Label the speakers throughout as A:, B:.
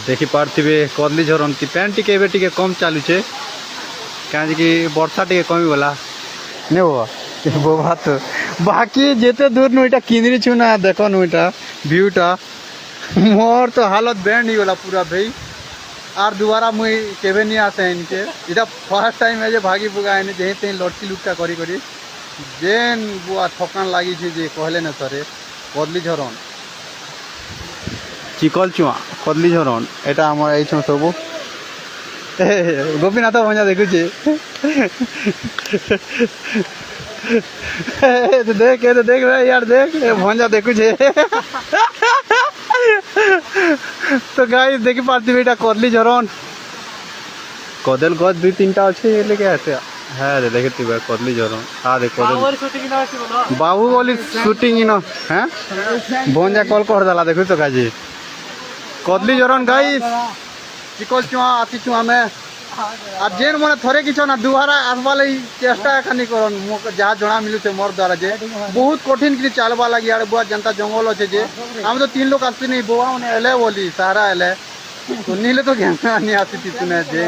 A: देखी पार्थिवे कदली झरती pan T टे कम चलुचे कहीं वर्षा टे कमी गला नहीं बाबा बाबा तो बाकी जिते दूर नुईटा किंदरी छु ना देख नुईटा व्यूटा मोर तो हालत बैंड ही गला पूरा भाई आर दोबारा मुई केवे नहीं आसे इनके इटा फर्स्ट टाइम है जे भागी बुगा है जे ते लटकी लुटका करी करी जेन बुआ थकान लगी जे कहले न सरे कदली झरन चिकल चुआ कदली झरन एटा हमर एइ छ सब गोपीनाथ भंजा देखुचे देख भाई यार देख भंजा देखुचे तो गाइस देखी पार्टी बेटा कदली झरन कदल गज दुई तीनटा अच्छे लेके आते हाँ रे देखती भाई कदली झरन हाँ देख बाहुबली शूटिंग इन हैं भंजा कल कर देला देखु तो काजी कदली झरन गाइस चिकल चुआ आसी चुआ में আর যেন মানে থরে কিছু না দুহারা আসবা লাগি চেষ্টা এখানি করন যা জনা মিলুছে মোর দ্বারা যে বহুত কঠিন কি চালবা লাগি আর বুয়া জনতা জঙ্গল আছে যে আমি তো 3 লোক আসছি নেই বুয়া মানে এলে বলি সারা এলে তো নিলে তো জ্ঞান নি আসিছি তুনে যে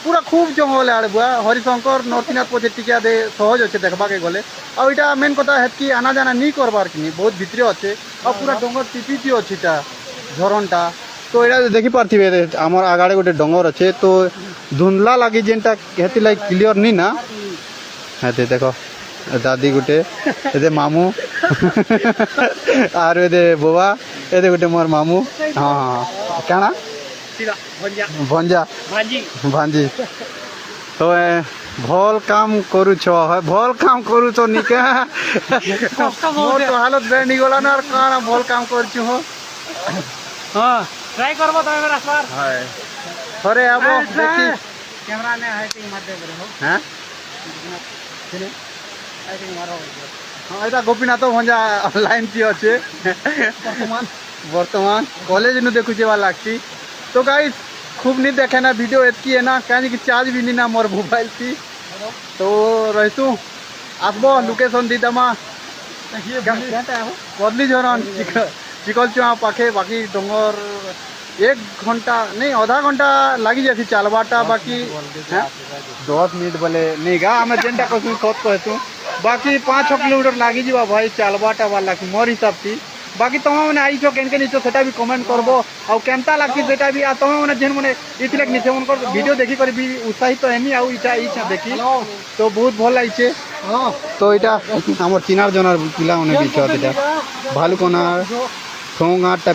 A: পুরা খুব জঙ্গল আর বুয়া হরিশঙ্কর নরসিংনাথ পথে টিকা দে সহজ আছে দেখবাকে গলে আর এটা মেন কথা হেতকি আনা জানা নি করবার কি বহুত ভিতরে আছে আর পুরা ডঙ্গর টিপিটি আছে এটা ঝরনটা तो ये देखी पार्थिवे आमर आगाड़े गोटे डंगर अच्छे तो धुंधला लगी जेनटा हेती लाइक क्लियर नहीं ना हाँ देख दादी गोटे ये मामू आर ये बोबा ये गोटे मोर मामू हाँ हाँ क्या भंजा भांजी तो भल काम करुछ भल काम करुछ निके मोर तो हालत बैंड गला ना काना भल काम करछु हो हाँ
B: ट्राई करबो तमे मेरा सर
A: हाय थरे आबो देखी
B: कैमरा ने हाइटिंग मार दे हो
A: हैं
B: किने हाइटिंग मारो
A: हां एटा गोपीनाथ भंजा लाइन पी আছে वर्तमान कॉलेज नु देखु जेवा लागती तो गाइस खूब नहीं देखे ना वीडियो एतकी है ना काहे कि चार्ज भी नहीं ना मोर मोबाइल थी तो रहतु आसबो लोकेशन दी दमा देखिए कदली झरन चिकल चुआ पाखे बाकी डोंगर 1 घंटा नहीं आधा घंटा लगी जाती चलवाटा बाकी 10 मिनट बोले नहीं गा हमें जेनटा कहूँ सत कहतु बाकी 5-6 किलोमीटर लगी जा भाई चलवाटा वाला की मोर हिसाब से बाकी तुम मैंने आई केन सेटा भी कमेंट करबो आउ केमता लागती सेटा भी आ तुम मैंने जेन मैंने इतिले निचे मन कर वीडियो देखी कर भी उत्साहित तो हेनी आउ इटा इछा देखी तो बहुत भल लागिছে तो इटा हमर चिनार जनार पिला माने भी छ एटा भालुकोना ठोंगा